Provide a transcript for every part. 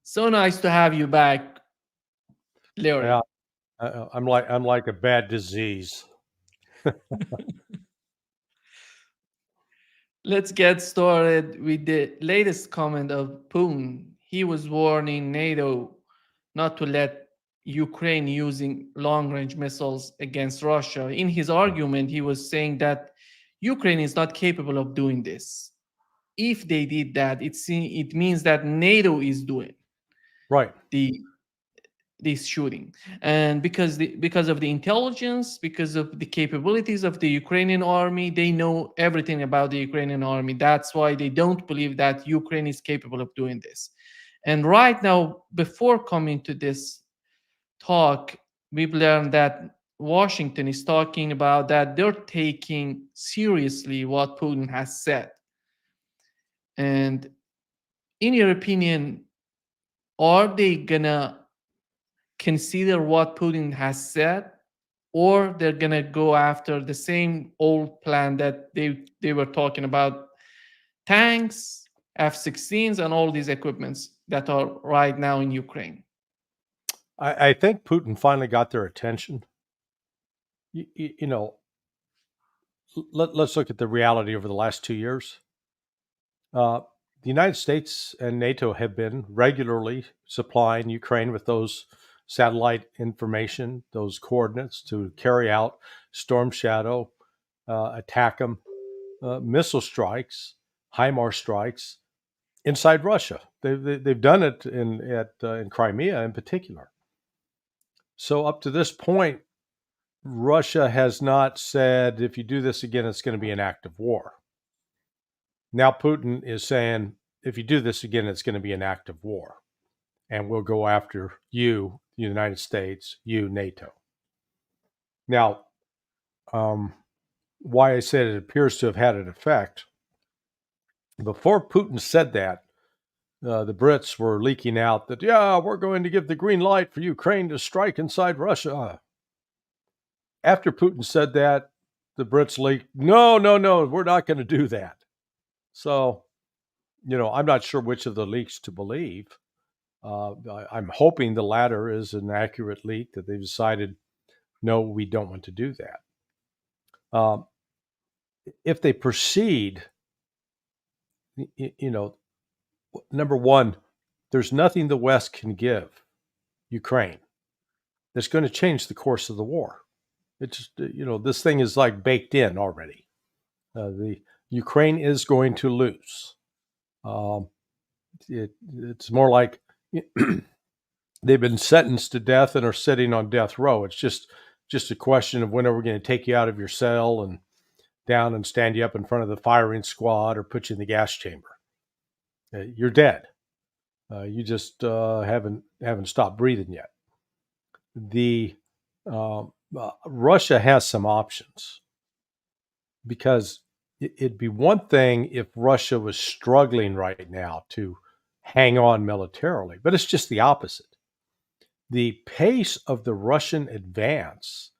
So nice to have you back, Larry. Yeah, I'm like a bad disease. Let's get started with the latest comment of Putin. He was warning NATO not to let Ukraine using long-range missiles against Russia. In his argument, he was saying that Ukraine is not capable of doing this. If they did that, it means that NATO is doing Right. the this shooting, and because of the intelligence, because of the capabilities of the Ukrainian army, they know everything about the Ukrainian army. That's why they don't believe that Ukraine is capable of doing this. And right now, before coming to this talk, we've learned that Washington is talking about that they're taking seriously what Putin has said. And in your opinion, are they gonna consider what Putin has said, or they're gonna go after the same old plan that they were talking about, tanks, F-16s, and all these equipments that are right now in Ukraine. I think Putin finally got their attention. You know, let's look at the reality over the last 2 years. The United States and NATO have been regularly supplying Ukraine with those satellite information, those coordinates to carry out Storm Shadow, attack them, missile strikes, HIMARS strikes inside Russia. They've done it in Crimea in particular. So up to this point, Russia has not said, if you do this again, it's going to be an act of war. Now Putin is saying, if you do this again, it's going to be an act of war. And we'll go after you, the United States, you, NATO. Now, why I said it appears to have had an effect. Before Putin said that, the Brits were leaking out that, yeah, we're going to give the green light for Ukraine to strike inside Russia. After Putin said that, the Brits leaked, no, we're not going to do that. So, I'm not sure which of the leaks to believe. I'm hoping the latter is an accurate leak, that they've decided, no, we don't want to do that. If they proceed, number one, there's nothing the West can give Ukraine that's going to change the course of the war. It's this thing is like baked in already. The Ukraine is going to lose. It's more like they've been sentenced to death and are sitting on death row. It's just a question of when are we going to take you out of your cell and down and stand you up in front of the firing squad or put you in the gas chamber. You're dead. You just haven't stopped breathing yet. The Russia has some options, because it'd be one thing if Russia was struggling right now to hang on militarily, but it's just the opposite. The pace of the Russian advance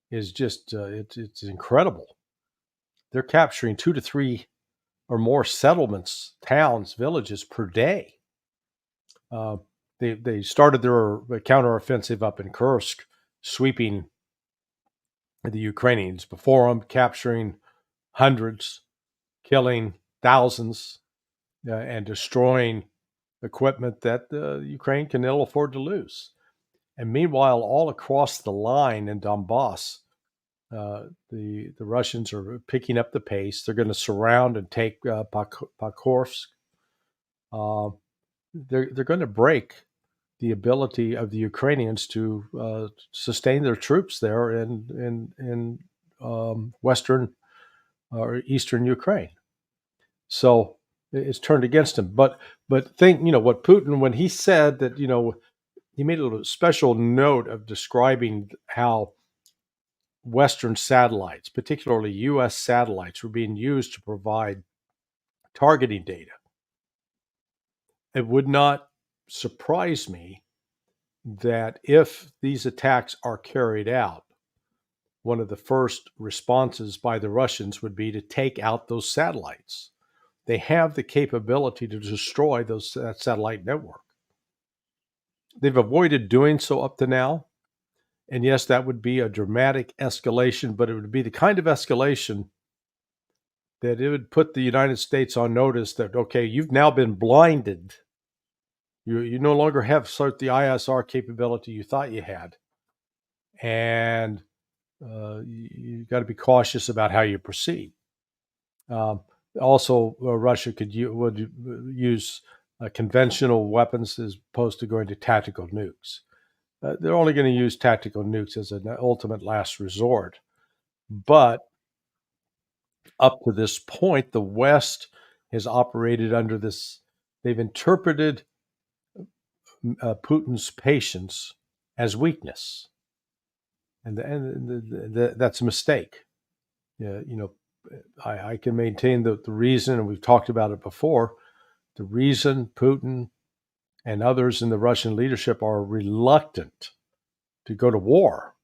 is just it's incredible. They're capturing 2 to 3 or more settlements, towns, villages per day. They started their counteroffensive up in Kursk, sweeping the Ukrainians before them, capturing hundreds, killing thousands, and destroying equipment that Ukraine can ill afford to lose. And meanwhile, all across the line in Donbass, the Russians are picking up the pace. They're going to surround and take Pokrovsk. They're going to break the ability of the Ukrainians to sustain their troops there in western or eastern Ukraine. So it's turned against him. But think, what Putin, when he said that, he made a special note of describing how Western satellites, particularly U.S. satellites, were being used to provide targeting data. It would not surprise me that if these attacks are carried out, one of the first responses by the Russians would be to take out those satellites. They have the capability to destroy that satellite network. They've avoided doing so up to now. And yes, that would be a dramatic escalation, but it would be the kind of escalation that it would put the United States on notice that, okay, you've now been blinded. You no longer have sort of the ISR capability you thought you had. And you got to be cautious about how you proceed. Also, Russia would use conventional weapons as opposed to going to tactical nukes. They're only going to use tactical nukes as an ultimate last resort. But up to this point, the West has operated under this. They've interpreted Putin's patience as weakness, and that's a mistake. Yeah, I can maintain the reason, and we've talked about it before. The reason Putin and others in the Russian leadership are reluctant to go to war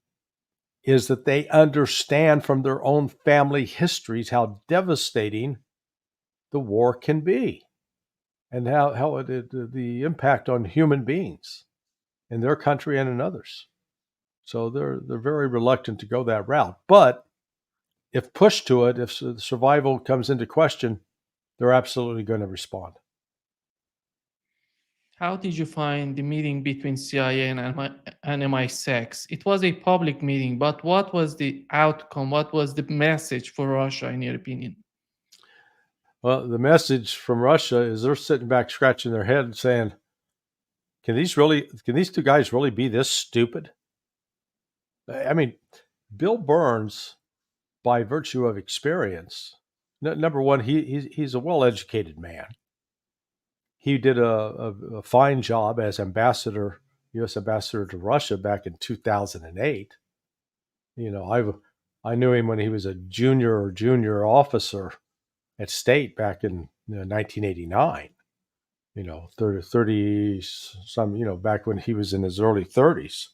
is that they understand from their own family histories how devastating the war can be, and how the impact on human beings in their country and in others. So they're very reluctant to go that route. But if pushed to it, if survival comes into question, they're absolutely going to respond. How did you find the meeting between CIA and MI6? It was a public meeting, but what was the outcome? What was the message for Russia, in your opinion? Well, the message from Russia is they're sitting back scratching their head saying, can these two guys really be this stupid? I mean, Bill Burns, by virtue of experience, number one, he's a well-educated man. He did a fine job as ambassador, U.S. ambassador to Russia back in 2008. I knew him when he was a junior officer at State back in 1989. 30 some, back when he was in his early 30s.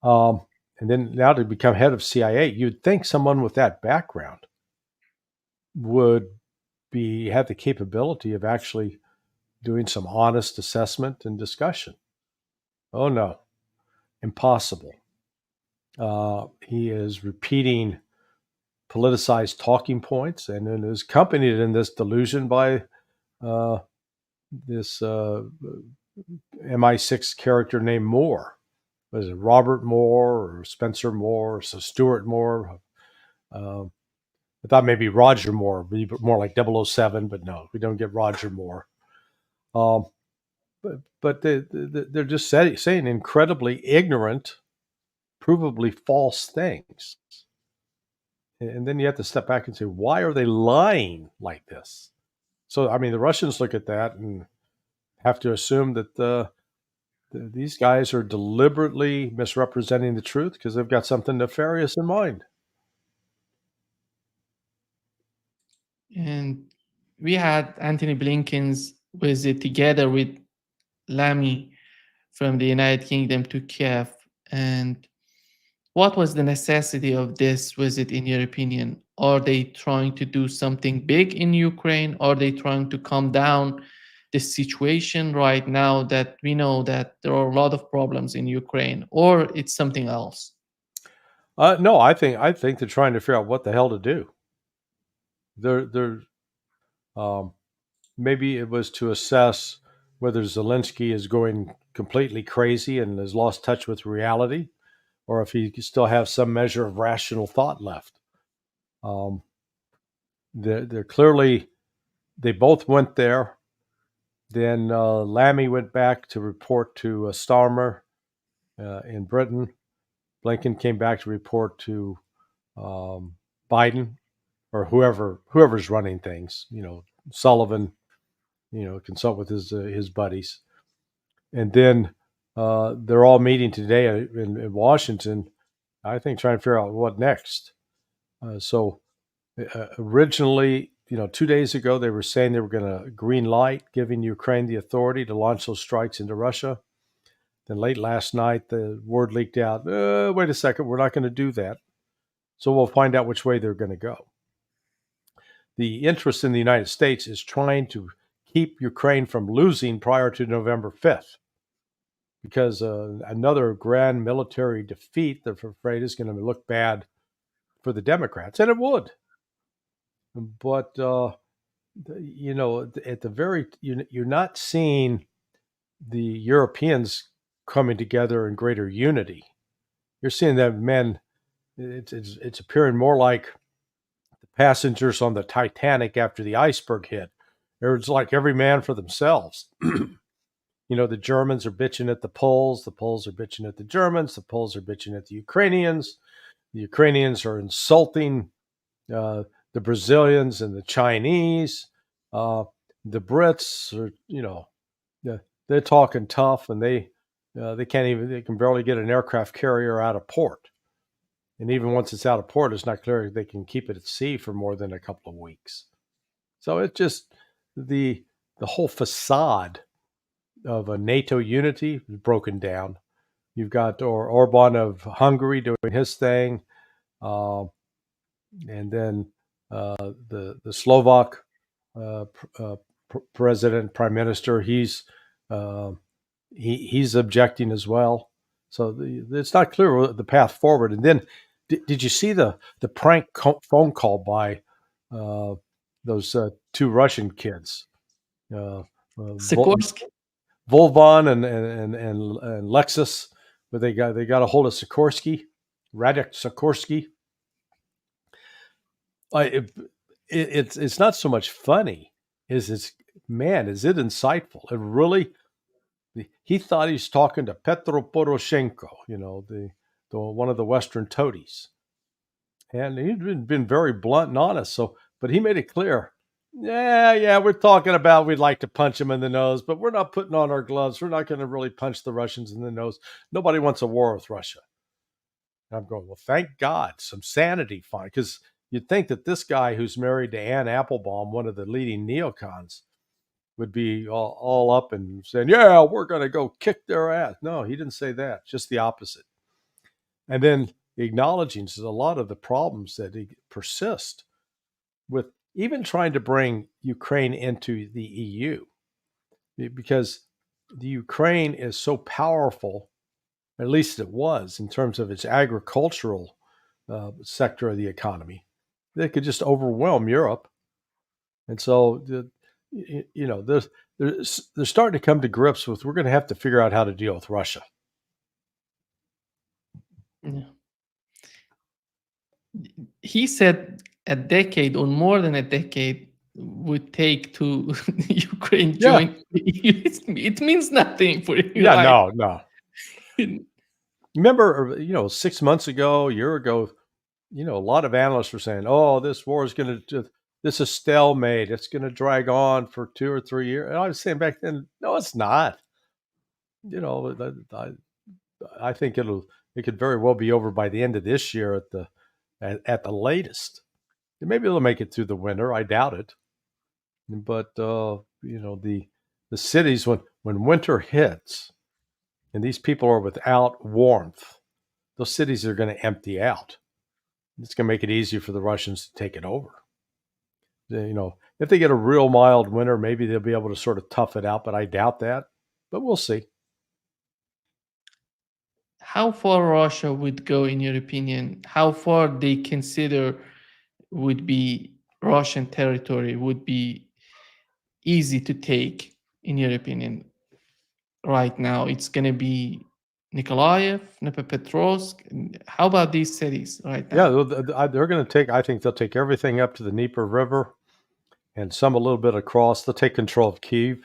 And then now to become head of CIA, you'd think someone with that background would have the capability of actually doing some honest assessment and discussion. Oh no, impossible. He is repeating politicized talking points, and then is accompanied in this delusion by this MI6 character named Moore. Was it Robert Moore or Spencer Moore or Stuart Moore? I thought maybe Roger Moore, more like 007, but no, we don't get Roger Moore. But they're just saying incredibly ignorant, provably false things. And then you have to step back and say, why are they lying like this? So, I mean, the Russians look at that and have to assume that these guys are deliberately misrepresenting the truth because they've got something nefarious in mind. And we had Anthony Blinken's visit together with Lamy from the United Kingdom to Kiev. And what was the necessity of this visit, in your opinion? Are they trying to do something big in Ukraine? Are they trying to calm down the situation right now that we know that there are a lot of problems in Ukraine? Or it's something else? No, I think they're trying to figure out what the hell to do. They're maybe it was to assess whether Zelensky is going completely crazy and has lost touch with reality, or if he still has some measure of rational thought left. They're clearly, they both went there. Then Lamy went back to report to Starmer in Britain. Blinken came back to report to Biden, or whoever's running things. Sullivan, consult with his buddies, and then they're all meeting today in Washington. I think trying to figure out what next. So originally, 2 days ago, they were saying they were going to green light, giving Ukraine the authority to launch those strikes into Russia. Then late last night, the word leaked out, wait a second, we're not going to do that. So we'll find out which way they're going to go. The interest in the United States is trying to keep Ukraine from losing prior to November 5th. because another grand military defeat, they're afraid, is going to look bad for the Democrats, and it would. But at the very, you're not seeing the Europeans coming together in greater unity. You're seeing that men. It's appearing more like the passengers on the Titanic after the iceberg hit. It's like every man for themselves. The Germans are bitching at the Poles are bitching at the Germans, the Poles are bitching at the Ukrainians are insulting the Brazilians and the Chinese. The Brits are, they're talking tough, and they can barely get an aircraft carrier out of port. And even once it's out of port, it's not clear they can keep it at sea for more than a couple of weeks. So it's just the whole facade of a NATO unity is broken down. You've got Orban of Hungary doing his thing, and then the Slovak president, prime minister, he's objecting as well. So it's not clear the path forward. And then, did you see the prank phone call by those two Russian kids, Sikorsky? Volvan and Lexus, but they got a hold of Sikorsky, Radek Sikorsky. It's not so much funny, is it insightful? It really, he thought he's talking to Petro Poroshenko, the one of the Western toadies, and he'd been very blunt and honest. So, but he made it clear. Yeah, we're talking about we'd like to punch him in the nose, but we're not putting on our gloves. We're not going to really punch the Russians in the nose. Nobody wants a war with Russia. And I'm going, well, thank God, some sanity, fine, because you'd think that this guy who's married to Anne Applebaum, one of the leading neocons, would be all up and saying, yeah, we're going to go kick their ass. No, he didn't say that, just the opposite. And then acknowledging a lot of the problems that persist with even trying to bring Ukraine into the EU, because the Ukraine is so powerful, at least it was, in terms of its agricultural sector of the economy, they could just overwhelm Europe. And so, they're starting to come to grips with, we're going to have to figure out how to deal with Russia. Yeah. He said a decade or more than a decade would take to Ukraine join the EU. It means nothing for you. Yeah, no. Remember, 6 months ago, a year ago, a lot of analysts were saying, oh, this war is going to, this is stalemate. It's going to drag on for 2 or 3 years. And I was saying back then, no, it's not. I think it could very well be over by the end of this year at the latest. Maybe they'll make it through the winter. I doubt it. But the cities, when winter hits and these people are without warmth, those cities are going to empty out. It's going to make it easier for the Russians to take it over. If they get a real mild winter, maybe they'll be able to sort of tough it out, but I doubt that. But we'll see. How far Russia would go, in your opinion? How far they consider would be Russian territory, would be easy to take, in your opinion? Right now, it's going to be Nikolaev, Dnipropetrovsk. How about these cities right now? Yeah, they're going to take, I think they'll take everything up to the Dnieper River and some a little bit across. They'll take control of Kyiv.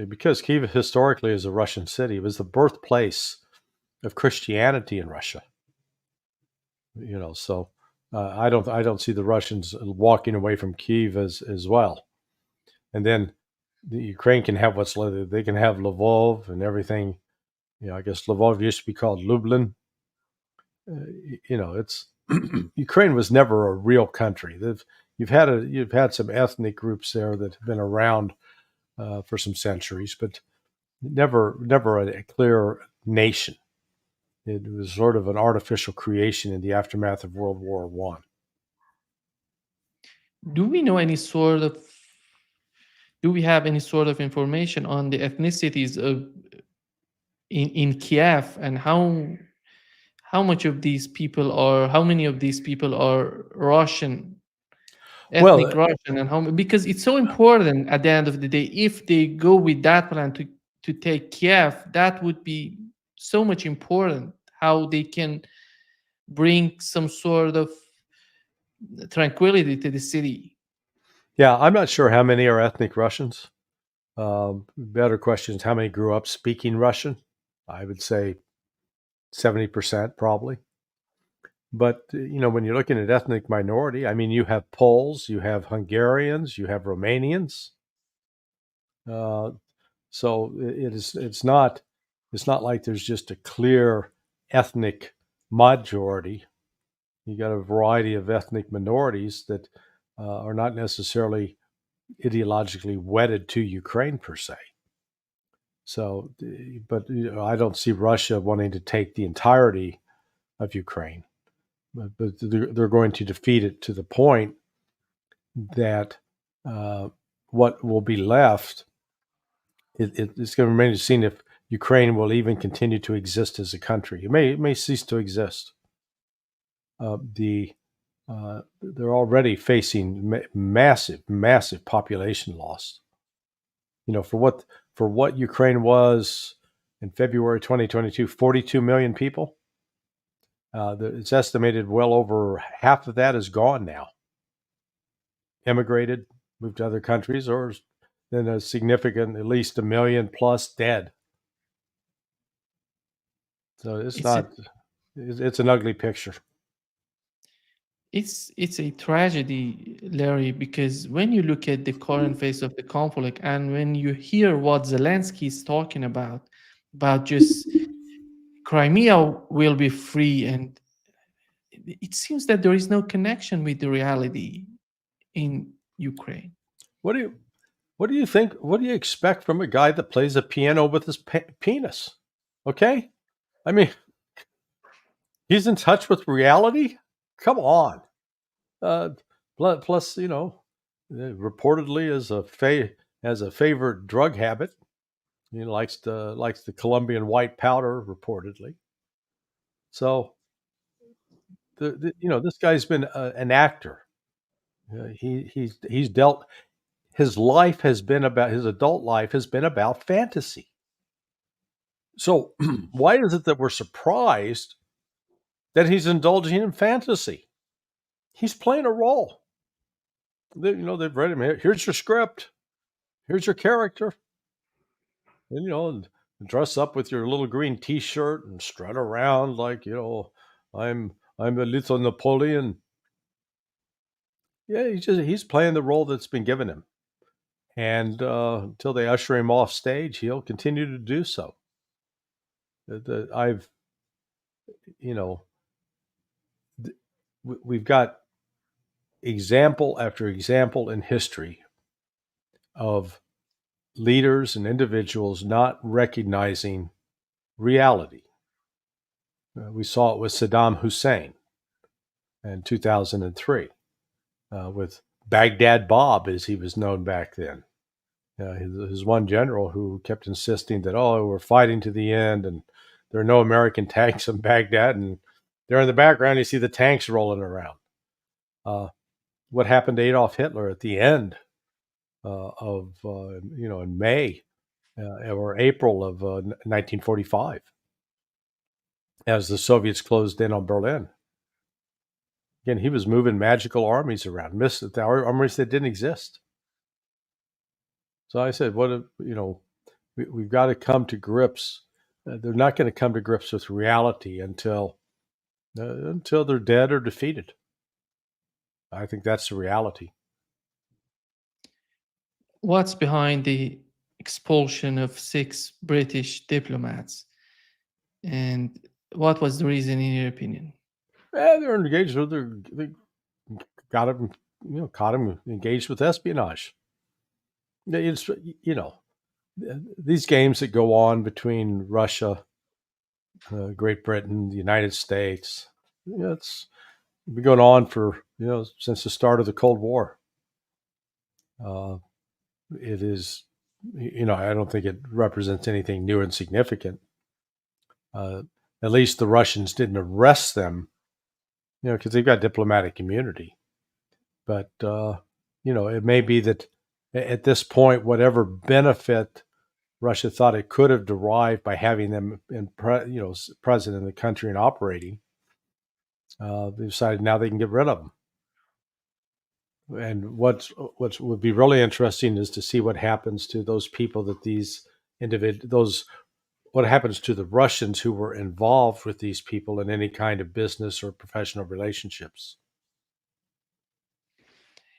Because Kyiv historically is a Russian city. It was the birthplace of Christianity in Russia. So I don't see the Russians walking away from Kyiv as well. And then the Ukraine can have what's left. They can have Lvov and everything. I guess Lvov used to be called Lublin. It's Ukraine was never a real country. You've had some ethnic groups there that have been around for some centuries, but never a clear nation. It was sort of an artificial creation in the aftermath of World War I. Do we have any sort of information on the ethnicities of in Kiev, and how much of these people are how many of these people are Russian, ethnic Well, Russian, and how because it's so important at the end of the day. If they go with that plan to take Kiev, that would be so much important. How they can bring some sort of tranquility to the city. yeah, I'm not sure how many are ethnic Russians. Better question is how many grew up speaking Russian? I would say 70% probably. But when you're looking at ethnic minority, I mean, you have Poles, you have Hungarians, you have Romanians. Uh, so it's not like there's just a clear ethnic majority. You got a variety of ethnic minorities that are not necessarily ideologically wedded to Ukraine per se. So, but I don't see Russia wanting to take the entirety of Ukraine, but they're going to defeat it to the point that what will be left, it's going to remain to be seen if Ukraine will even continue to exist as a country. It may cease to exist. They're already facing massive population loss. For what Ukraine was in February 2022, 42 million people. It's estimated well over half of that is gone now. Immigrated, moved to other countries, or then a significant, at least 1 million plus dead. So it's It's a, not. It's an ugly picture. it's a tragedy, Larry, because when you look at the current phase of the conflict, and when you hear what Zelensky is talking about just Crimea will be free, and it seems that there is no connection with the reality in Ukraine. What do you What do you think? What do you expect from a guy that plays a piano with his penis? Okay, I mean, he's in touch with reality. Come on. Uh, plus, reportedly as a favorite drug habit. He likes the Colombian white powder, reportedly. So, this guy's been an actor. He's dealt. His life has been about his adult life has been about fantasy. So, why is it that we're surprised that he's indulging in fantasy? He's playing a role. They've read him. Here's your script. Here's your character. And dress up with your little green T-shirt and strut around like I'm a little Napoleon. Yeah, he's playing the role that's been given him, and until they usher him off stage, he'll continue to do so. I've you know we've got example after example in history of leaders and individuals not recognizing reality. We saw it with Saddam Hussein in 2003, with Baghdad Bob, as he was known back then. His one general who kept insisting that, we're fighting to the end and there are no American tanks in Baghdad. And there in the background, you see the tanks rolling around. What happened to Adolf Hitler at the end in May or April of 1945, as the Soviets closed in on Berlin? Again, he was moving magical armies around, the armies that didn't exist. So I said, we've got to come to grips. They're not going to come to grips with reality until they're dead or defeated. I think that's the reality. What's behind the expulsion of 6 British diplomats, and what was the reason, in your opinion? They're engaged with they got him, caught him engaged with espionage. It's these games that go on between Russia, Great Britain, the United States. It's been going on for since the start of the Cold War. It is, I don't think it represents anything new and significant. At least the Russians didn't arrest them, because they've got diplomatic immunity. But it may be that at this point, whatever benefit Russia thought it could have derived by having them present in the country and operating, they decided now they can get rid of them. And what would be really interesting is to see what happens to those people that what happens to the Russians who were involved with these people in any kind of business or professional relationships.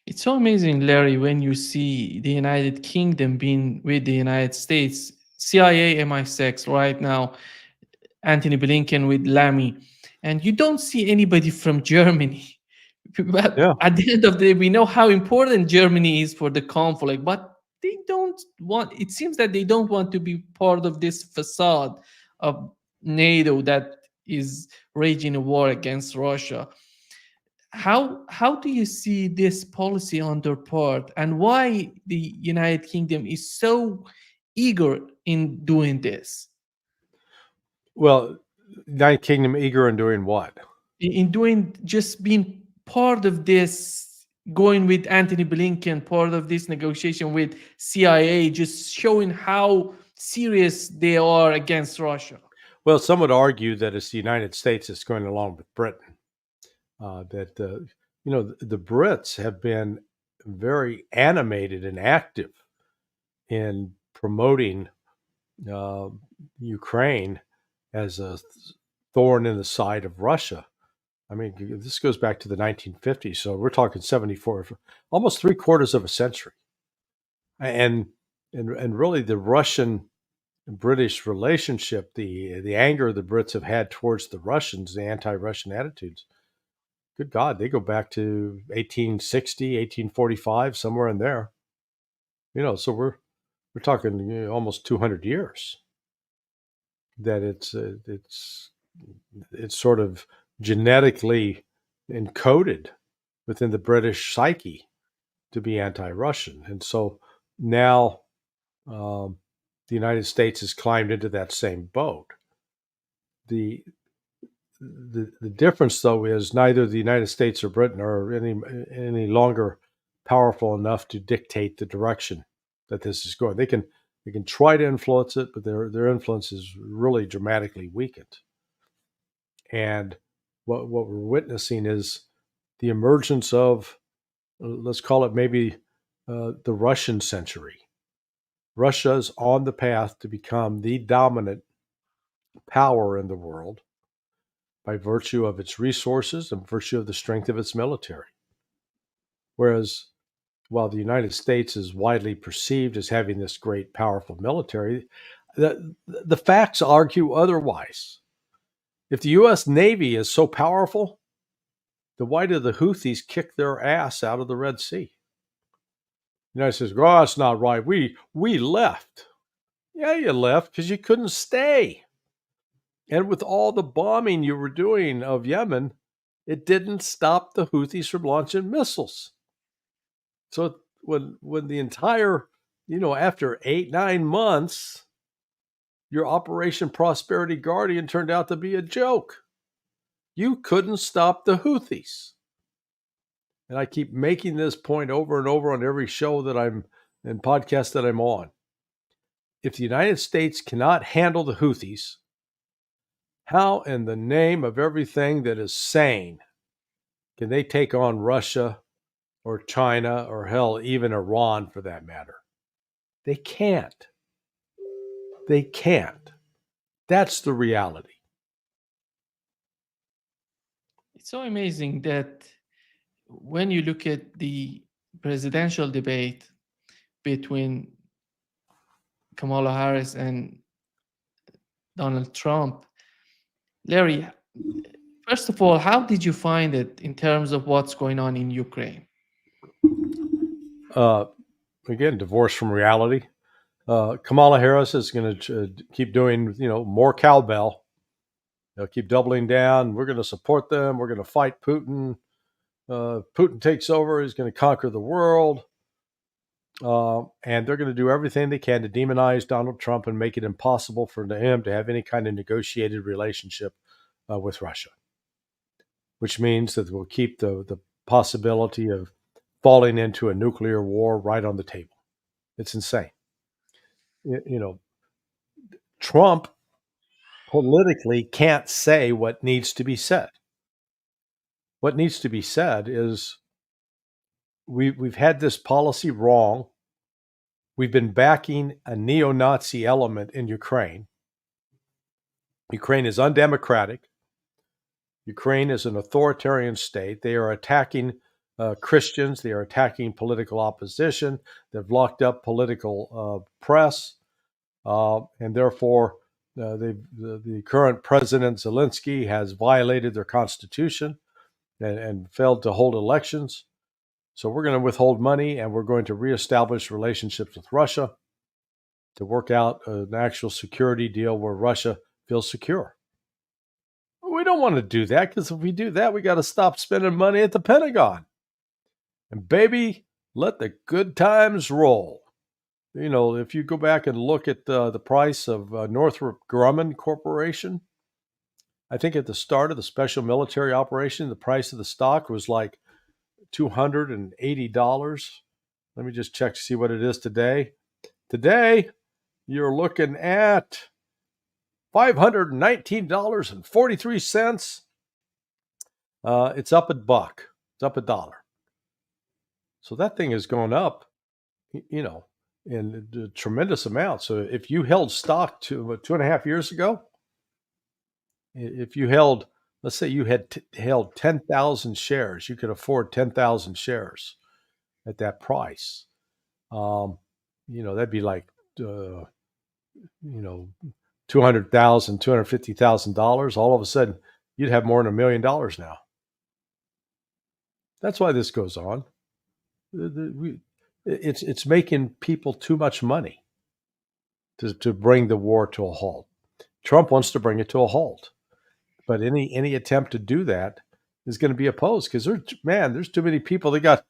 It's so amazing, Larry, when you see the United Kingdom being with the United States, CIA Mi6X right now, Anthony Blinken with Lamy, and you don't see anybody from Germany. But Yeah. at the end of the day, we know how important Germany is for the conflict, but they don't want, it seems that they don't want to be part of this facade of NATO that is raging a war against Russia. How do you see this policy on their part, and why the United Kingdom is so eager in doing this? Well, United Kingdom eager in doing what? In doing, just being part of this, going with Anthony Blinken, part of this negotiation with CIA, just showing how serious they are against Russia. Well, some would argue that it's the United States that's going along with Britain. The Brits have been very animated and active in promoting Ukraine as a thorn in the side of Russia. I mean, this goes back to the 1950s, so we're talking 74, almost 3/4 of a century, and really the Russian-British relationship, the anger the Brits have had towards the Russians, the anti-Russian attitudes. Good God, they go back to 1860, 1845, somewhere in there. So we're talking almost 200 years that it's sort of genetically encoded within the British psyche to be anti-Russian, and so now the United States has climbed into that same boat. The difference, though, is neither the United States or Britain are any longer powerful enough to dictate the direction that this is going. They can try to influence it, but their influence is really dramatically weakened. And what we're witnessing is the emergence of, let's call it maybe the Russian century. Russia's on the path to become the dominant power in the world by virtue of its resources and virtue of the strength of its military. Whereas, while the United States is widely perceived as having this great, powerful military, the facts argue otherwise. If the U.S. Navy is so powerful, then why do the Houthis kick their ass out of the Red Sea? The United States goes, oh, that's not right. We left. Yeah, you left because you couldn't stay. And with all the bombing you were doing of Yemen, it didn't stop the Houthis from launching missiles. So when the entire, after 8-9 months, your Operation Prosperity Guardian turned out to be a joke. You couldn't stop the Houthis. And I keep making this point over and over on every show that I'm and podcast that I'm on. If the United States cannot handle the Houthis, how in the name of everything that is sane can they take on Russia or China or hell, even Iran for that matter? They can't. They can't. That's the reality. It's so amazing that when you look at the presidential debate between Kamala Harris and Donald Trump, Larry, first of all, how did you find it in terms of what's going on in Ukraine? Again, divorce from reality. Kamala Harris is going to keep doing, more cowbell. They'll keep doubling down. We're going to support them. We're going to fight Putin. Putin takes over. He's going to conquer the world. And they're going to do everything they can to demonize Donald Trump and make it impossible for him to have any kind of negotiated relationship with Russia, which means that we'll keep the possibility of falling into a nuclear war right on the table. It's insane. You know, Trump politically can't say what needs to be said. What needs to be said is we've had this policy wrong. We've been backing a neo-Nazi element in Ukraine. Ukraine is undemocratic. Ukraine is an authoritarian state. They are attacking Christians. They are attacking political opposition. They've locked up political press. And therefore, the current President Zelensky has violated their constitution and failed to hold elections. So we're going to withhold money, and we're going to reestablish relationships with Russia to work out an actual security deal where Russia feels secure. We don't want to do that, because if we do that, we got to stop spending money at the Pentagon. And baby, let the good times roll. You know, if you go back and look at the price of Northrop Grumman Corporation, I think at the start of the special military operation, the price of the stock was like $280. Let me just check to see what it is today. Today, you're looking at $519.43. It's up a buck. It's up $1. So that thing has gone up, you know, in a tremendous amount. So if you held stock 2.5 years ago, if you held, let's say you had held 10,000 shares, you could afford 10,000 shares at that price. You know, that'd be like, you know, $200,000, $250,000. All of a sudden, you'd have more than $1 million now. That's why this goes on. It's making people too much money to bring the war to a halt. Trump wants to bring it to a halt, but any attempt to do that is going to be opposed, because there's too many people. They got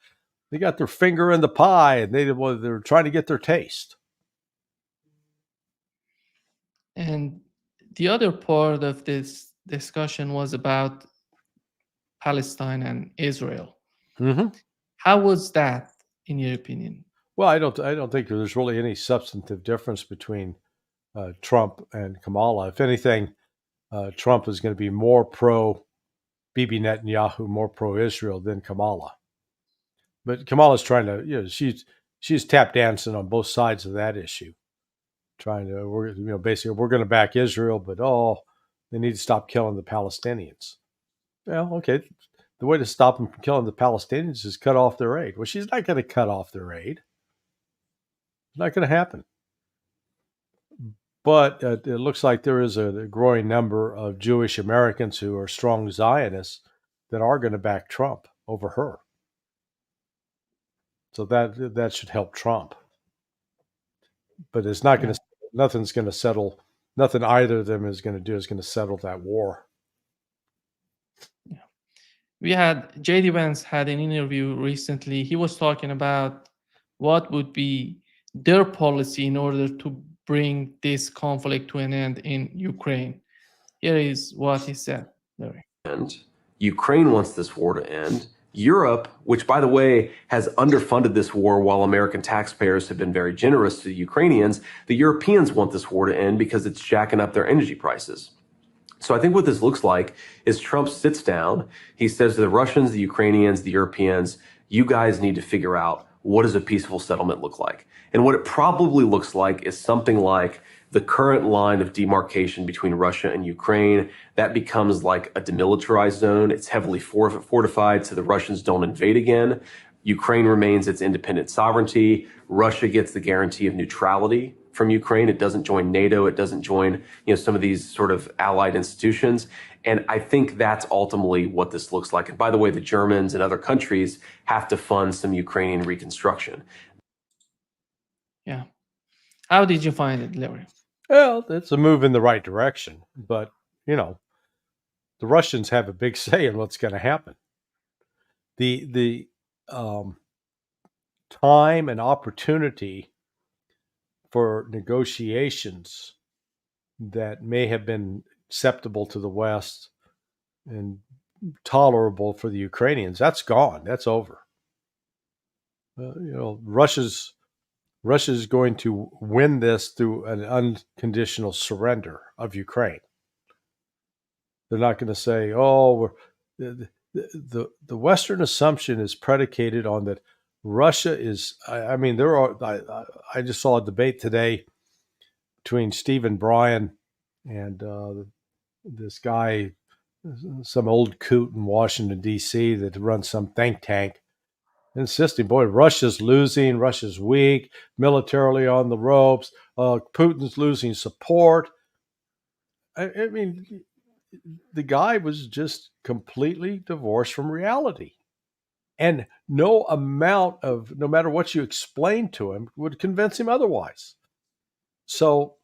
their finger in the pie, and they're trying to get their taste. And the other part of this discussion was about Palestine and Israel. Mm-hmm. How was that, in your opinion? Well, I don't think there's really any substantive difference between Trump and Kamala. If anything, Trump is going to be more pro Bibi Netanyahu, more pro Israel than Kamala. But Kamala's trying to, you know, she's tap dancing on both sides of that issue, trying to, basically we're going to back Israel, but they need to stop killing the Palestinians. Well, okay, the way to stop them from killing the Palestinians is cut off their aid. Well, she's not going to cut off their aid. It's not going to happen. But it looks like there is a growing number of Jewish Americans who are strong Zionists that are going to back Trump over her. So that should help Trump. But it's not going to. Nothing's going to settle. Nothing either of them is going to do is going to settle that war. Yeah. We had J.D. Vance had an interview recently. He was talking about what would be their policy in order to bring this conflict to an end in Ukraine. Here is what he said. And Ukraine wants this war to end. Europe, which, by the way, has underfunded this war while American taxpayers have been very generous to the Ukrainians, the Europeans want this war to end because it's jacking up their energy prices. So I think what this looks like is Trump sits down, he says to the Russians, the Ukrainians, the Europeans, you guys need to figure out, what does a peaceful settlement look like? And what it probably looks like is something like the current line of demarcation between Russia and Ukraine. That becomes like a demilitarized zone. It's heavily fortified so the Russians don't invade again. Ukraine remains its independent sovereignty. Russia gets the guarantee of neutrality from Ukraine. It doesn't join NATO. It doesn't join, some of these sort of allied institutions. And I think that's ultimately what this looks like. And by the way, the Germans and other countries have to fund some Ukrainian reconstruction. Yeah. How did you find it, Larry? Well, it's a move in the right direction, but the Russians have a big say in what's going to happen. The time and opportunity for negotiations that may have been acceptable to the West and tolerable for the Ukrainians, that's gone. That's over. Russia's going to win this through an unconditional surrender of Ukraine. They're not going to say, "Oh, the Western assumption is predicated on that Russia is." I mean, there are. I just saw a debate today between Stephen Bryan and this guy, some old coot in Washington D.C. that runs some think tank, insisting, "Boy, Russia's losing. Russia's weak, militarily on the ropes. Putin's losing support." I mean, the guy was just completely divorced from reality. And no matter what you explained to him, would convince him otherwise. So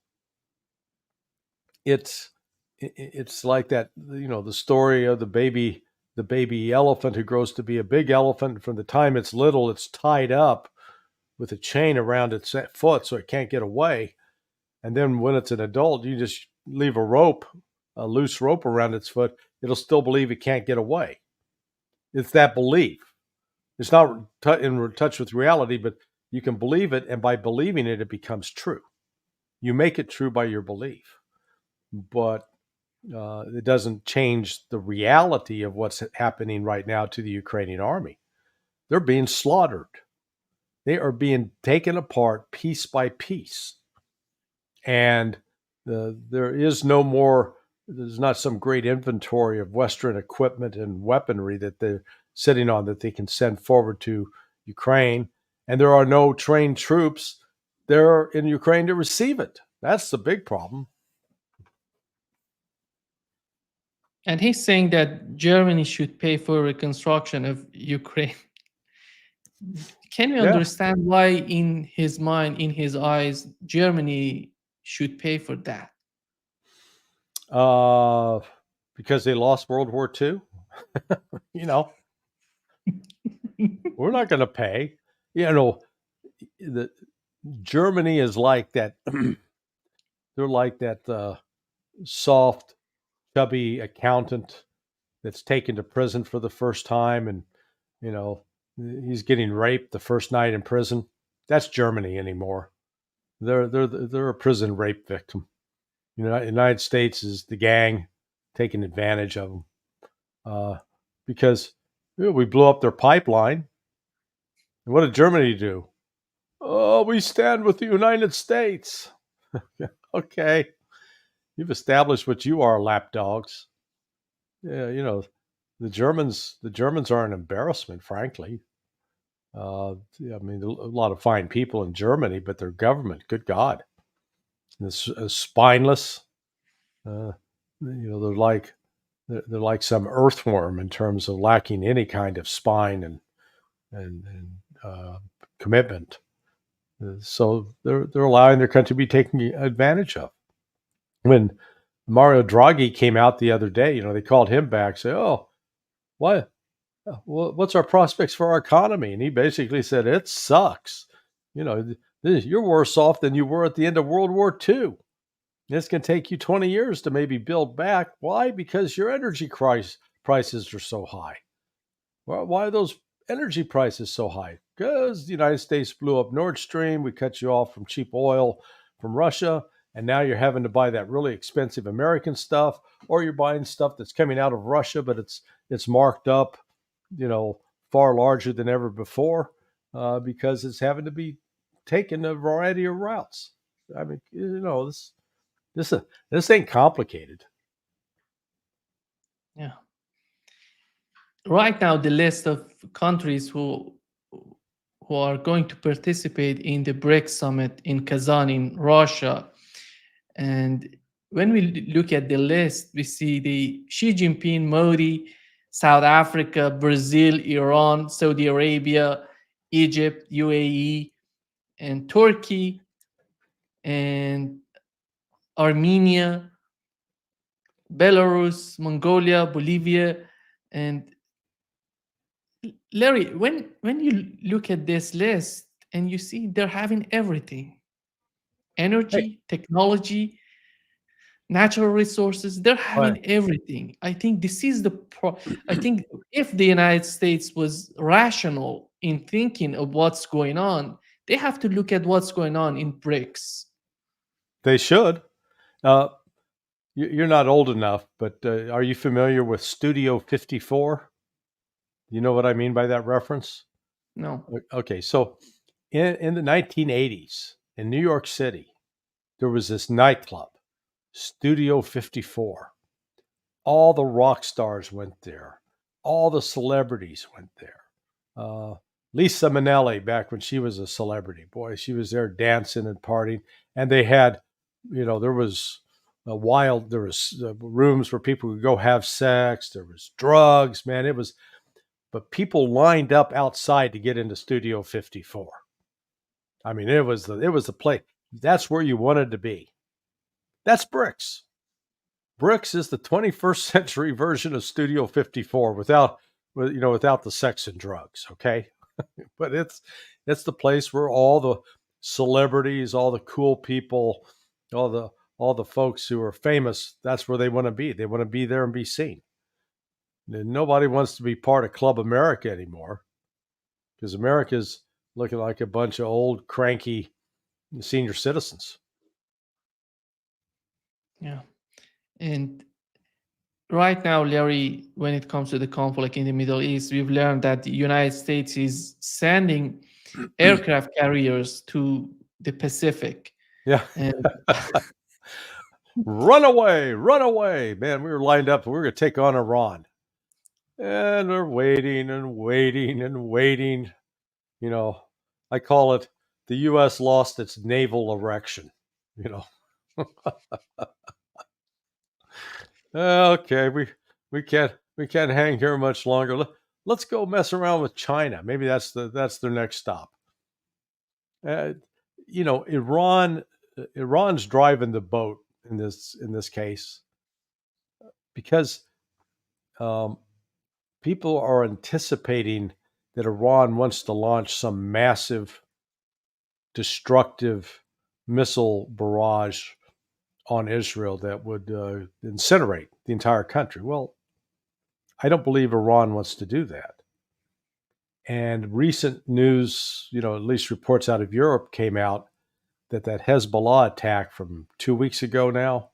it's like that, the story of the baby elephant who grows to be a big elephant. From the time it's little, it's tied up with a chain around its foot so it can't get away. And then when it's an adult, you just leave a loose rope around its foot. It'll still believe it can't get away. It's that belief. It's not in touch with reality, but you can believe it, and by believing it, it becomes true. You make it true by your belief, but it doesn't change the reality of what's happening right now to the Ukrainian army. They're being slaughtered. They are being taken apart piece by piece. And there's not some great inventory of Western equipment and weaponry that they're sitting on that they can send forward to Ukraine. And there are no trained troops there in Ukraine to receive it. That's the big problem. And he's saying that Germany should pay for reconstruction of Ukraine. Can you understand why, in his mind, in his eyes, Germany should pay for that? Because they lost World War II. We're not going to pay. Germany is like that. They're like that soft, chubby accountant that's taken to prison for the first time, and he's getting raped the first night in prison. That's Germany anymore. They're a prison rape victim. United States is the gang taking advantage of them because we blew up their pipeline. And what did Germany do? Oh, we stand with the United States. Okay, you've established what you are, lapdogs. Yeah, the Germans are an embarrassment, frankly. I mean, a lot of fine people in Germany, but their government, good God, is spineless. They're like some earthworm in terms of lacking any kind of spine and commitment. So they're allowing their country to be taken advantage of. When Mario Draghi came out the other day, they called him back, say, "Oh, what's our prospects for our economy?" And he basically said, "It sucks. You're worse off than you were at the end of World War II. It's going to take you 20 years to maybe build back. Why? Because your energy prices are so high. Why are those energy prices so high? Because the United States blew up Nord Stream. We cut you off from cheap oil from Russia. And now you're having to buy that really expensive American stuff, or you're buying stuff that's coming out of Russia, but it's marked up, far larger than ever before, because it's having to be taken a variety of routes." I mean, this ain't complicated. Yeah. Right now, the list of countries who are going to participate in the BRICS summit in Kazan in Russia. And when we look at the list, we see the Xi Jinping, Modi, South Africa, Brazil, Iran, Saudi Arabia, Egypt, UAE, and Turkey, and Armenia, Belarus, Mongolia, Bolivia, and Larry, when you look at this list and you see they're having everything, Hey, energy, technology, natural resources, they're all having everything. I think this is I think if the United States was rational in thinking of what's going on, they have to look at what's going on in BRICS. they should. Uh, you're not old enough, but are you familiar with Studio 54? You know what I mean by that reference? No. Okay, so in the 1980s in New York City, there was this nightclub, Studio 54. All the rock stars went there. All the celebrities went there. Uh, Lisa Minnelli, back when she was a celebrity, boy, she was there dancing and partying. And they had, there was there was rooms where people could go have sex. There was drugs, man. But people lined up outside to get into Studio 54. I mean, it was the place. That's where you wanted to be. That's BRICS. BRICS is the 21st century version of Studio 54 without the sex and drugs, okay? But it's the place where all the celebrities, all the cool people, all the folks who are famous, that's where they want to be. They want to be there and be seen. And nobody wants to be part of Club America anymore because America's looking like a bunch of old cranky senior citizens. Yeah. And right now, Larry, when it comes to the conflict in the Middle East, we've learned that the United States is sending aircraft carriers to the Pacific. Yeah. And Run away. Man, we were lined up. We were going to take on Iran. And we're waiting and waiting and waiting. I call it the U.S. lost its naval erection. Okay, we can't hang here much longer. Let's go mess around with China. Maybe that's their next stop. Iran's driving the boat in this case because people are anticipating that Iran wants to launch some massive destructive missile barrage on Israel that would incinerate the entire country. Well, I don't believe Iran wants to do that. And recent news, at least reports out of Europe came out that Hezbollah attack from 2 weeks ago now,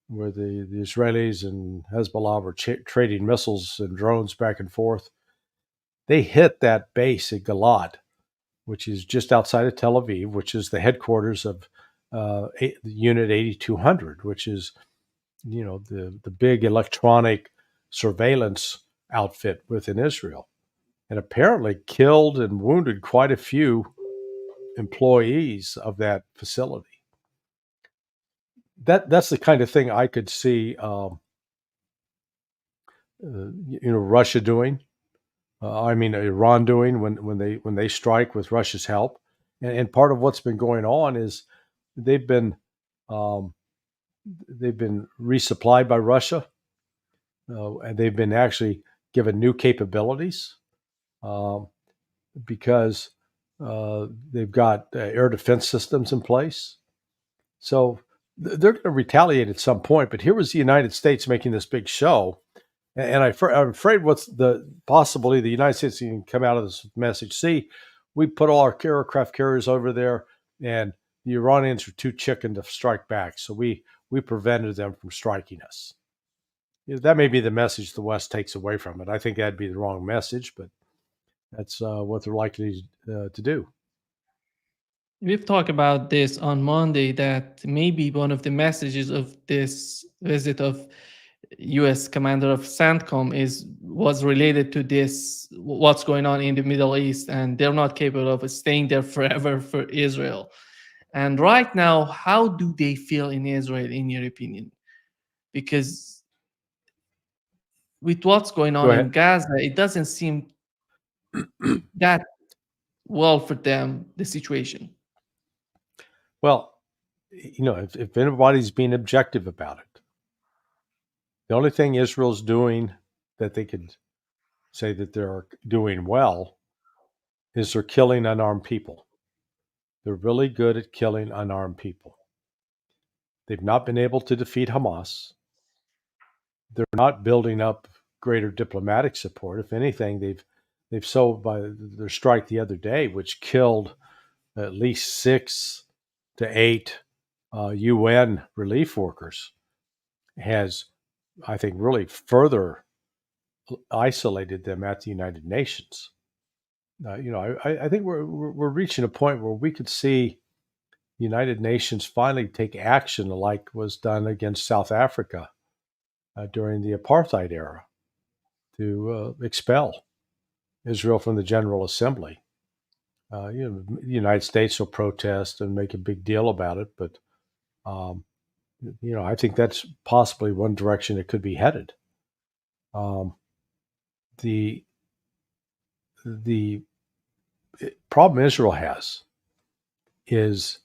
where the Israelis and Hezbollah were trading missiles and drones back and forth, they hit that base at Gilad, which is just outside of Tel Aviv, which is the headquarters of Unit 8200, which is, the big electronic surveillance outfit within Israel, and apparently killed and wounded quite a few employees of that facility. That's the kind of thing I could see, Russia doing. Iran doing when they strike with Russia's help, and part of what's been going on is they've been resupplied by Russia, and they've been actually given new capabilities because they've got air defense systems in place. So they're going to retaliate at some point. But here was the United States making this big show. And I'm afraid what's the possibility the United States can come out of this message. See, we put all our aircraft carriers over there, and the Iranians are too chicken to strike back. So we prevented them from striking us. That may be the message the West takes away from it. I think that'd be the wrong message, but that's what they're likely to do. we've talked about this on Monday, that maybe one of the messages of this visit of U.S. commander of CENTCOM was related to this, what's going on in the Middle East, and they're not capable of staying there forever for Israel. And right now, how do they feel in Israel, in your opinion? Because with what's going Go on in ahead. Gaza, it doesn't seem that well for them, the situation. Well, if anybody's being objective about it, the only thing Israel's doing that they could say that they're doing well is they're killing unarmed people. They're really good at killing unarmed people. They've not been able to defeat Hamas. They're not building up greater diplomatic support. If anything, they've sold by their strike the other day, which killed at least 6 to 8 UN relief workers, has, I think, really further isolated them at the United Nations. I think we're reaching a point where we could see the United Nations finally take action like was done against South Africa during the apartheid era to expel Israel from the General Assembly. The United States will protest and make a big deal about it, but I think that's possibly one direction it could be headed. The problem Israel has is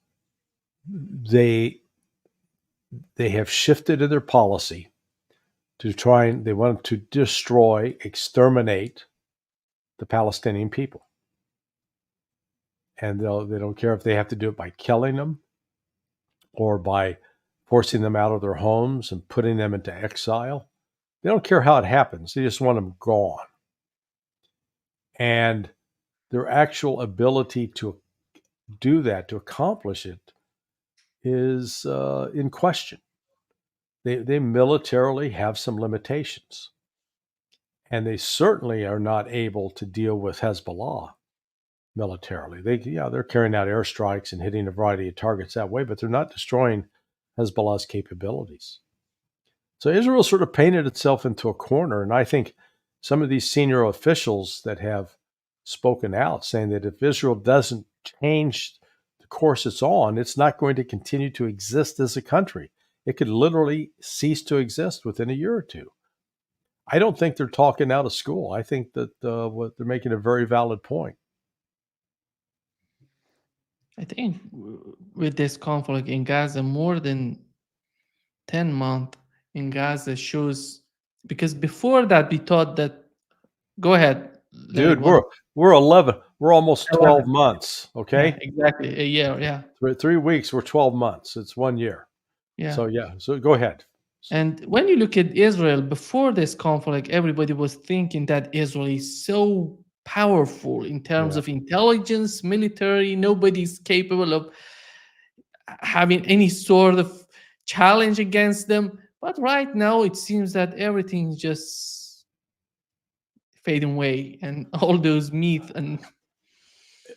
they have shifted in their policy to they want to destroy, exterminate the Palestinian people. And they don't care if they have to do it by killing them or by forcing them out of their homes and putting them into exile. They don't care how it happens. They just want them gone. And their actual ability to do that, to accomplish it, is in question. They militarily have some limitations. And they certainly are not able to deal with Hezbollah militarily. They're carrying out airstrikes and hitting a variety of targets that way, but they're not destroying Hezbollah's capabilities. So Israel sort of painted itself into a corner, and I think some of these senior officials that have spoken out saying that if Israel doesn't change the course it's on, it's not going to continue to exist as a country. It could literally cease to exist within a year or two. I don't think they're talking out of school. I think that they're making a very valid point. I think with this conflict in Gaza, more than 10 months in Gaza shows, because before that we thought that, go ahead. Dude, we're 11. We're almost 12 months. Okay. Yeah, exactly. A year. Yeah. 3 weeks. We're 12 months. It's 1 year. Yeah. So go ahead. And when you look at Israel before this conflict, everybody was thinking that Israel is so powerful in terms of intelligence, military. Nobody's capable of having any sort of challenge against them. But right now, it seems that everything's just fading away, and all those myths and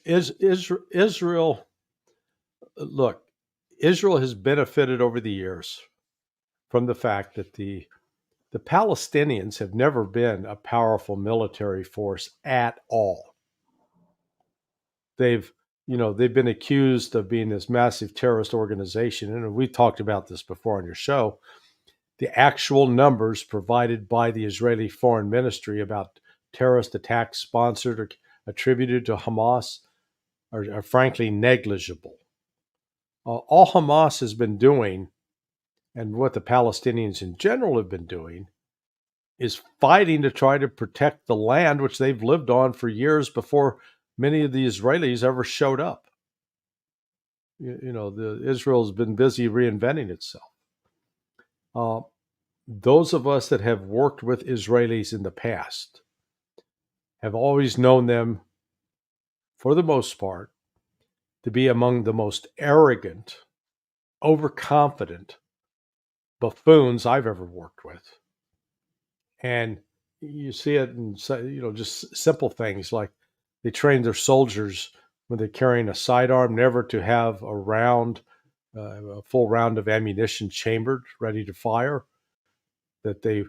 Israel. Look, Israel has benefited over the years from the fact that the Palestinians have never been a powerful military force at all. They've been accused of being this massive terrorist organization, and we talked about this before on your show. The actual numbers provided by the Israeli Foreign Ministry about terrorist attacks sponsored or attributed to Hamas are frankly negligible. All Hamas has been doing, and what the Palestinians in general have been doing, is fighting to try to protect the land which they've lived on for years before many of the Israelis ever showed up. Israel's been busy reinventing itself. Those of us that have worked with Israelis in the past have always known them, for the most part, to be among the most arrogant, overconfident buffoons I've ever worked with. And you see it in, just simple things like they train their soldiers when they're carrying a sidearm never to have a full round of ammunition chambered, ready to fire. That they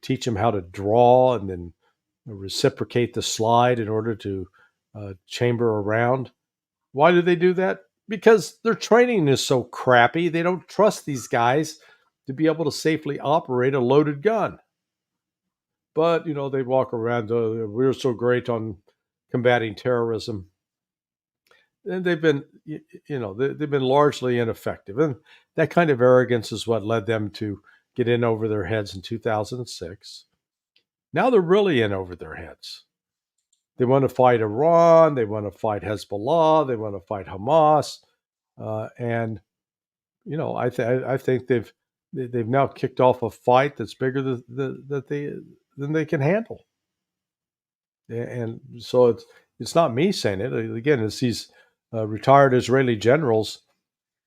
teach them how to draw and then reciprocate the slide in order to chamber a round. Why do they do that? Because their training is so crappy. They don't trust these guys to be able to safely operate a loaded gun. But, they walk around, we're so great on combating terrorism. And they've been largely ineffective. And that kind of arrogance is what led them to get in over their heads in 2006. Now they're really in over their heads. They want to fight Iran. They want to fight Hezbollah. They want to fight Hamas. And I think they've now kicked off a fight that's bigger than they can handle. And so it's not me saying it. Again, it's these retired Israeli generals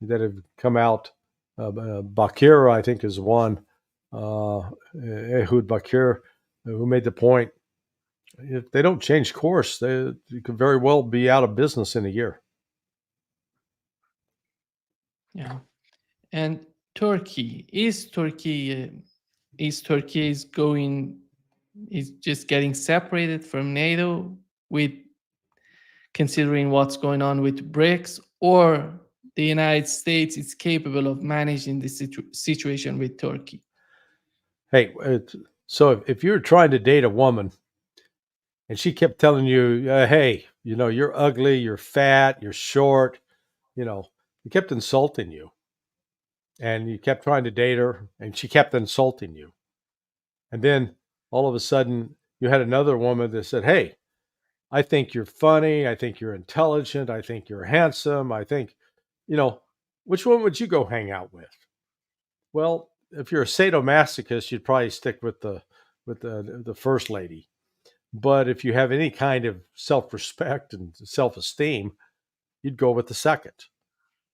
that have come out. Bakir, I think, is one. Ehud Bakir, who made the point: if they don't change course, they could very well be out of business in a year. Yeah. And Turkey is just getting separated from NATO, with considering what's going on with BRICS, or the United States is capable of managing the situation with Turkey? Hey, so if you're trying to date a woman and she kept telling you, hey, you're ugly, you're fat, you're short, you kept insulting you, and you kept trying to date her and she kept insulting you. And then all of a sudden you had another woman that said, hey, I think you're funny. I think you're intelligent. I think you're handsome. I think, which one would you go hang out with? Well, if you're a sadomasochist, you'd probably stick with the first lady. But if you have any kind of self-respect and self-esteem, you'd go with the second.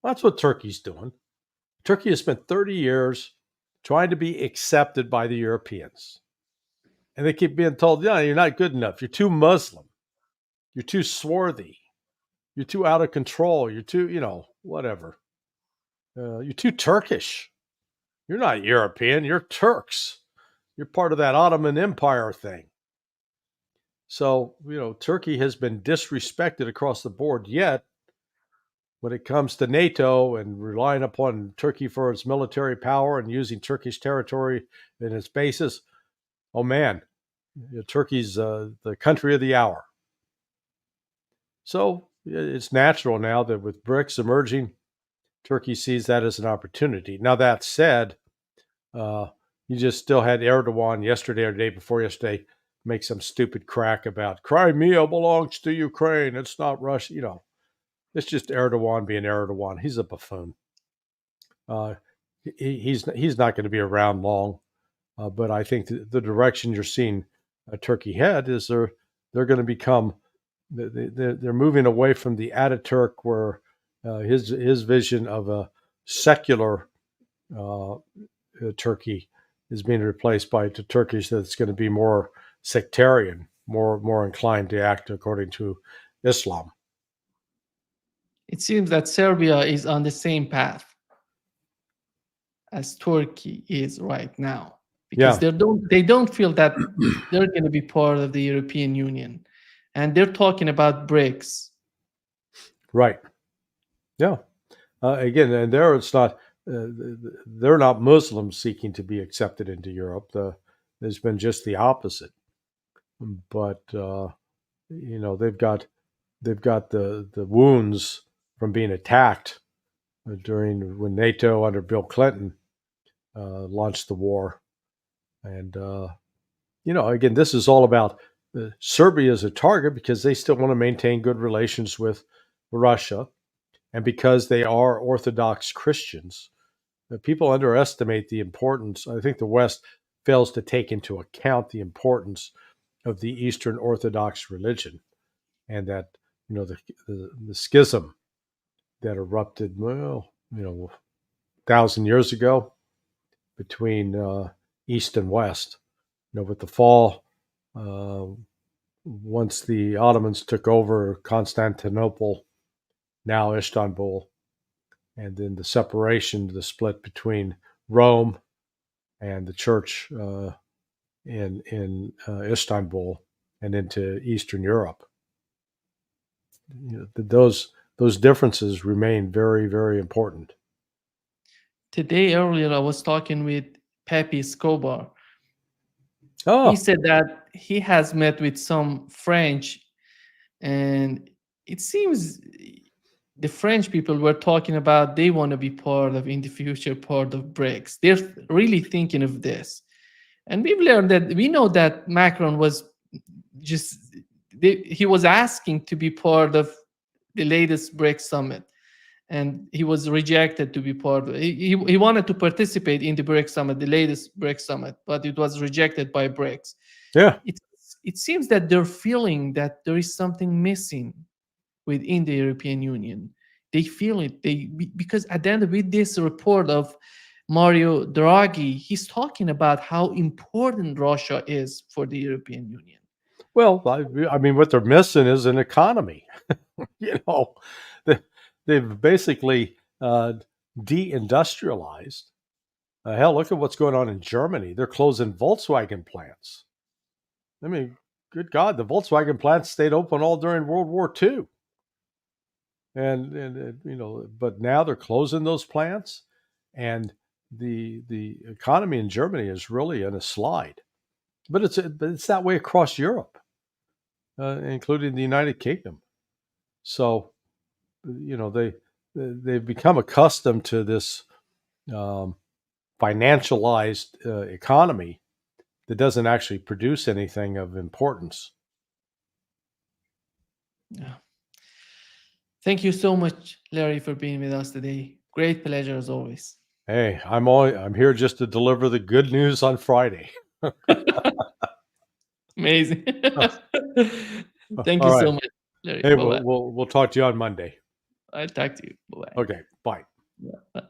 Well, that's what Turkey's doing. Turkey has spent 30 years trying to be accepted by the Europeans. And they keep being told, you're not good enough. You're too Muslim. You're too swarthy. You're too out of control. You're too, whatever. You're too Turkish. You're not European. You're Turks. You're part of that Ottoman Empire thing. So, Turkey has been disrespected across the board. Yet, when it comes to NATO and relying upon Turkey for its military power and using Turkish territory in its bases, oh man, Turkey's the country of the hour. So it's natural now that with BRICS emerging, Turkey sees that as an opportunity. Now, that said, you just still had Erdogan yesterday or the day before yesterday make some stupid crack about Crimea belongs to Ukraine. It's not Russia. It's just Erdogan being Erdogan. He's a buffoon. He's not going to be around long. But I think the direction you're seeing Turkey head is they're going to become. They're moving away from the Ataturk, where his vision of a secular Turkey is being replaced by the Turkish that's going to be more sectarian, more inclined to act according to Islam. It seems that Serbia is on the same path as Turkey is right now, because they don't feel that they're going to be part of the European Union, and they're talking about BRICS. Right. Yeah. Again, and there it's not. They're not Muslims seeking to be accepted into Europe. There's been just the opposite. But they've got the wounds from being attacked when NATO under Bill Clinton launched the war. And again, this is all about Serbia as a target because they still want to maintain good relations with Russia, and because they are Orthodox Christians. People underestimate the importance. I think the West fails to take into account the importance of the Eastern Orthodox religion, and that the schism that erupted 1,000 years ago between East and West. With the fall, once the Ottomans took over Constantinople, now Istanbul, and then the separation, the split between Rome and the church in Istanbul and into Eastern Europe. Those differences remain very, very important. Today, earlier, I was talking with Pepe Escobar. Oh. He said that he has met with some French, and it seems the French people were talking about they want to be in the future part of BRICS. They're really thinking of this. And we know that Macron was just, he was asking to be part of the latest BRICS summit, and he was rejected to be part of it. He wanted to participate in the BRICS summit, the latest BRICS summit, but it was rejected by BRICS. Yeah. It seems that they're feeling that there is something missing within the European Union. They feel it. Because at the end with this report of Mario Draghi, he's talking about how important Russia is for the European Union. Well, I mean, what they're missing is an economy. You know, they've basically deindustrialized. Hell, look at what's going on in Germany. They're closing Volkswagen plants. I mean, good God, the Volkswagen plants stayed open all during World War II. And you know, but now they're closing those plants, and the economy in Germany is really in a slide. But it's that way across Europe, including the United Kingdom. So, you know, they've become accustomed to this financialized economy that doesn't actually produce anything of importance. Yeah. Thank you so much, Larry, for being with us today. Great pleasure as always. Hey, I'm here just to deliver the good news on Friday. Amazing. Thank All you right. so much, Larry. Hey, Bye-bye. we'll talk to you on Monday. I'll talk to you. Bye-bye. Okay, bye. Yeah, bye.